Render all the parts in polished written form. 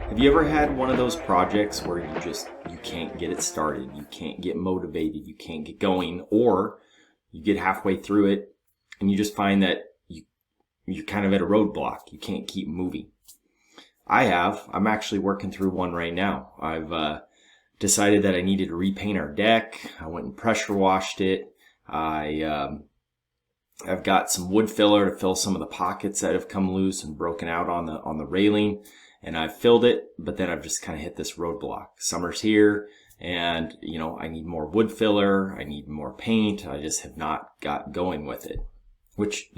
Have you ever had one of those projects where you can't get it started, you can't get motivated, you can't get going, or you get halfway through it and you just find that you're kind of at a roadblock, you can't keep moving? I'm actually working through one right now. I've decided that I needed to repaint our deck. I went and pressure washed it. I've got some wood filler to fill some of the pockets that have come loose and broken out on the railing, and I've filled it, but then I've just kind of hit this roadblock. Summer's here, and I need more wood filler, I need more paint. I just have not got going with it, which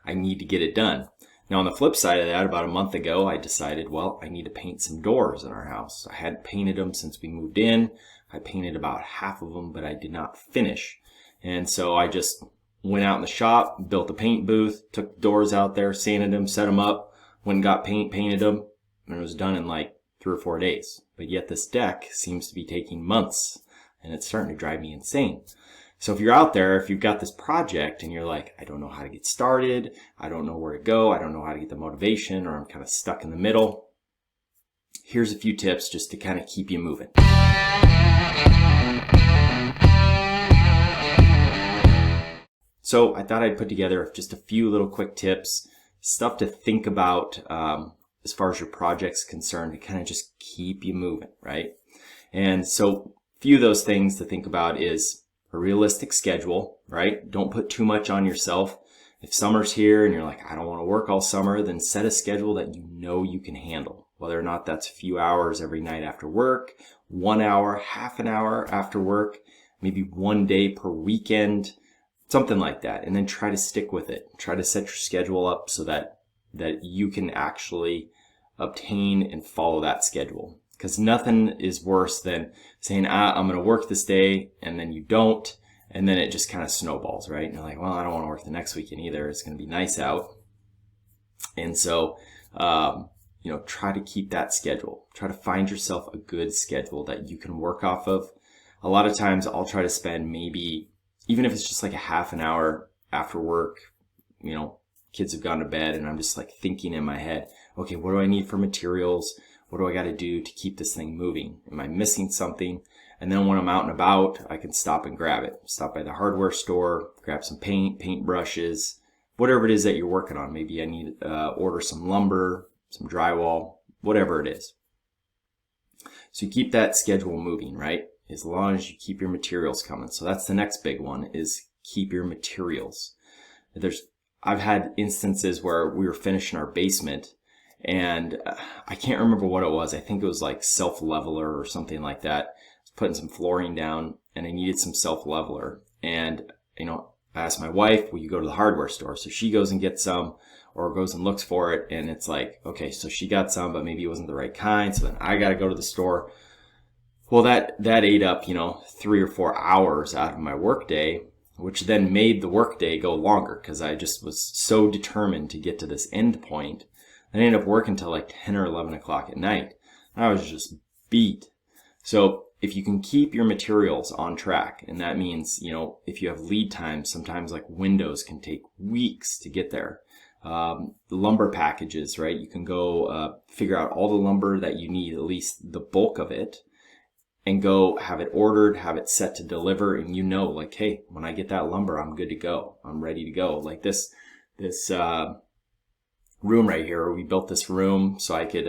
I need to get it done. Now on the flip side of that, about a month ago, I decided, well, I need to paint some doors in our house. I hadn't painted them since we moved in. I painted about half of them, but I did not finish. And so I just went out in the shop, built a paint booth, took the doors out there, sanded them, set them up, went and got paint, painted them, and it was done in like 3 or 4 days. But yet this deck seems to be taking months, and it's starting to drive me insane. So if you're out there, if you've got this project and you're like, I don't know how to get started, I don't know where to go, I don't know how to get the motivation, or I'm kind of stuck in the middle, here's a few tips just to kind of keep you moving. So I thought I'd put together just a few little quick tips, stuff to think about as far as your project's concerned, to kind of just keep you moving, right? And so a few of those things to think about is a realistic schedule, right? Don't put too much on yourself. If summer's here and you're like, I don't want to work all summer, then set a schedule that you can handle. Whether or not that's a few hours every night after work, 1 hour, half an hour after work, maybe 1 day per weekend, something like that. And then try to stick with it. Try to set your schedule up so that you can actually obtain and follow that schedule. Because nothing is worse than saying, I'm going to work this day, and then you don't, and then it just kind of snowballs, right? And you're like, well, I don't want to work the next weekend either. It's going to be nice out. And so, try to keep that schedule. Try to find yourself a good schedule that you can work off of. A lot of times I'll try to spend maybe, even if it's just like a half an hour after work, kids have gone to bed, and I'm just like thinking in my head, okay, what do I need for materials? What do I got to do to keep this thing moving? Am I missing something? And then when I'm out and about, I can stop and grab it. Stop by the hardware store, grab some paint brushes, whatever it is that you're working on. Maybe I need to order some lumber, some drywall, whatever it is. So you keep that schedule moving, right? As long as you keep your materials coming. So that's the next big one, is keep your materials. I've had instances where we were finishing our basement, and I can't remember what it was. I think it was like self-leveler or something like that. I was putting some flooring down, and I needed some self-leveler. And, I asked my wife, will you go to the hardware store? So she goes and gets some, or goes and looks for it. And it's like, okay, so she got some, but maybe it wasn't the right kind. So then I got to go to the store. Well, that ate up, 3 or 4 hours out of my work day, which then made the work day go longer because I just was so determined to get to this end point. I ended up working till like 10 or 11 o'clock at night. I was just beat. So if you can keep your materials on track, and that means, if you have lead times, sometimes like windows can take weeks to get there. The lumber packages, right? You can go figure out all the lumber that you need, at least the bulk of it, and go have it ordered, have it set to deliver, and like, hey, when I get that lumber, I'm good to go. I'm ready to go. Like this room right here, we built this room so I could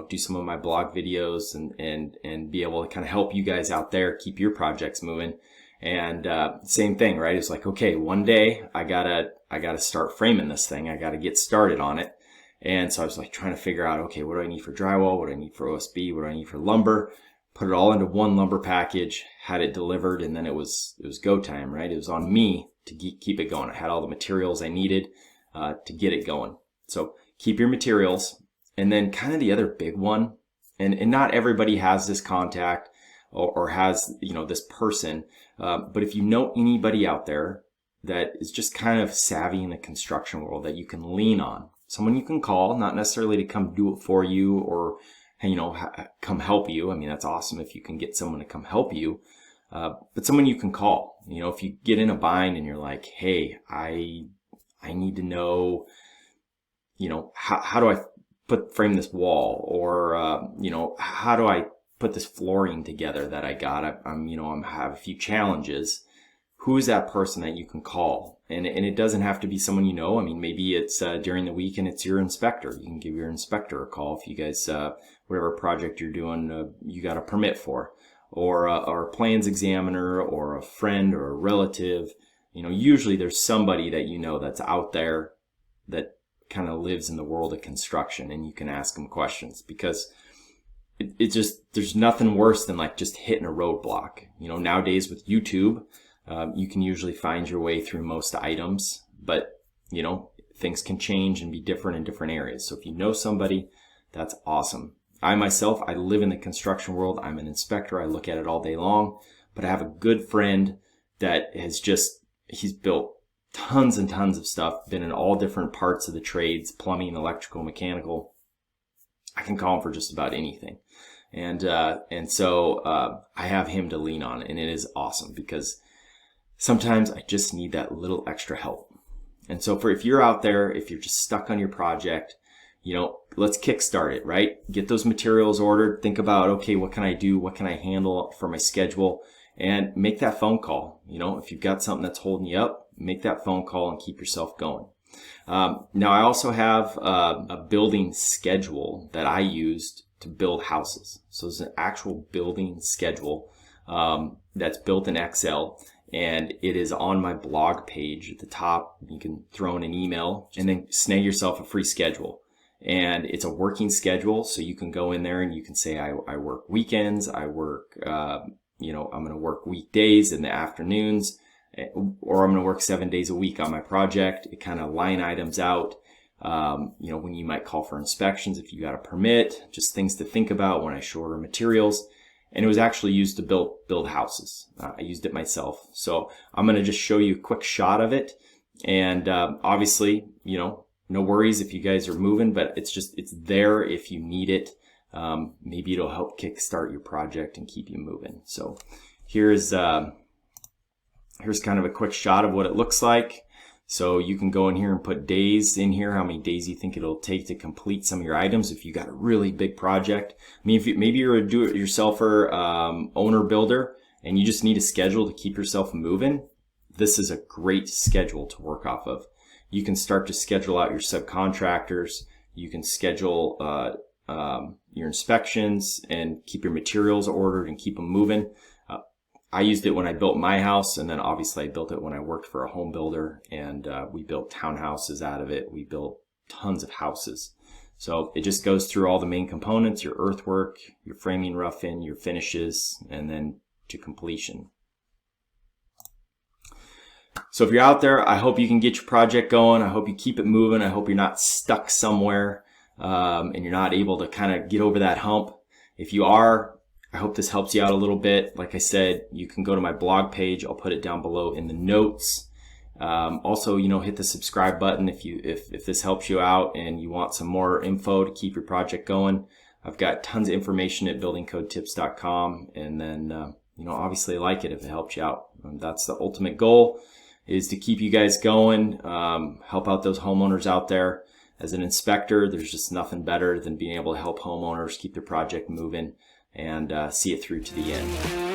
do some of my blog videos and be able to kind of help you guys out there keep your projects moving. And same thing, right? It's like, okay, one day I gotta start framing this thing. I gotta get started on it. And so I was like trying to figure out, okay, what do I need for drywall? What do I need for OSB? What do I need for lumber? Put it all into one lumber package, had it delivered, and then it was go time, right? It was on me to keep it going. I had all the materials I needed to get it going. So keep your materials. And then kind of the other big one, and not everybody has this contact or has, this person, but if you know anybody out there that is just kind of savvy in the construction world that you can lean on, someone you can call, not necessarily to come do it for you or, come help you. I mean, that's awesome if you can get someone to come help you, but someone you can call. If you get in a bind and you're like, hey, I need to know, how do I frame this wall, or you know, how do I put this flooring together that I got? I'm have a few challenges. Who is that person that you can call? And it doesn't have to be someone you know. I mean, maybe it's during the week and it's your inspector. You can give your inspector a call if you guys, whatever project you're doing, you got a permit for, or a plans examiner, or a friend or a relative. You know, usually there's somebody that you know that's out there that kind of lives in the world of construction, and you can ask them questions, because it just, there's nothing worse than like just hitting a roadblock. You know, nowadays with YouTube, you can usually find your way through most items, but you know, things can change and be different in different areas. So if you know somebody, that's awesome. I myself, I live in the construction world. I'm an inspector. I look at it all day long, but I have a good friend that has he's built tons and tons of stuff, been in all different parts of the trades, plumbing, electrical, mechanical. I can call him for just about anything. And so I have him to lean on, and it is awesome, because sometimes I just need that little extra help. And so if you're out there, if you're just stuck on your project, you know, let's kickstart it, right? Get those materials ordered. Think about, okay, what can I do? What can I handle for my schedule? And make that phone call. You know, if you've got something that's holding you up, make that phone call and keep yourself going. Now, I also have a building schedule that I used to build houses. So it's an actual building schedule that's built in Excel. And it is on my blog page at the top. You can throw in an email and then snag yourself a free schedule. And it's a working schedule, so you can go in there and you can say, I work weekends, I work, you know, I'm going to work weekdays in the afternoons, or I'm going to work 7 days a week on my project. It kind of line items out, you know, when you might call for inspections, if you got a permit, just things to think about when I shorter materials. And it was actually used to build houses. I used it myself. So I'm going to just show you a quick shot of it. And obviously, you know, no worries if you guys are moving, but it's there if you need it. Maybe it'll help kickstart your project and keep you moving. So here's kind of a quick shot of what it looks like. So you can go in here and put days in here, how many days you think it'll take to complete some of your items if you got a really big project. I mean, maybe you're a do-it-yourselfer owner builder and you just need a schedule to keep yourself moving, this is a great schedule to work off of. You can start to schedule out your subcontractors. You can schedule your inspections and keep your materials ordered and keep them moving. I used it when I built my house, and then obviously I built it when I worked for a home builder, and we built townhouses out of it. We built tons of houses. So it just goes through all the main components, your earthwork, your framing, roughing, your finishes, and then to completion. So if you're out there, I hope you can get your project going. I hope you keep it moving. I hope you're not stuck somewhere and you're not able to kind of get over that hump. If you are, I hope this helps you out a little bit. Like I said, you can go to my blog page. I'll put it down below in the notes. Also, you know, hit the subscribe button if this helps you out and you want some more info to keep your project going. I've got tons of information at buildingcodetips.com, and then you know, obviously like it if it helps you out. That's the ultimate goal, is to keep you guys going, help out those homeowners out there. As an inspector, there's just nothing better than being able to help homeowners keep their project moving and see it through to the end.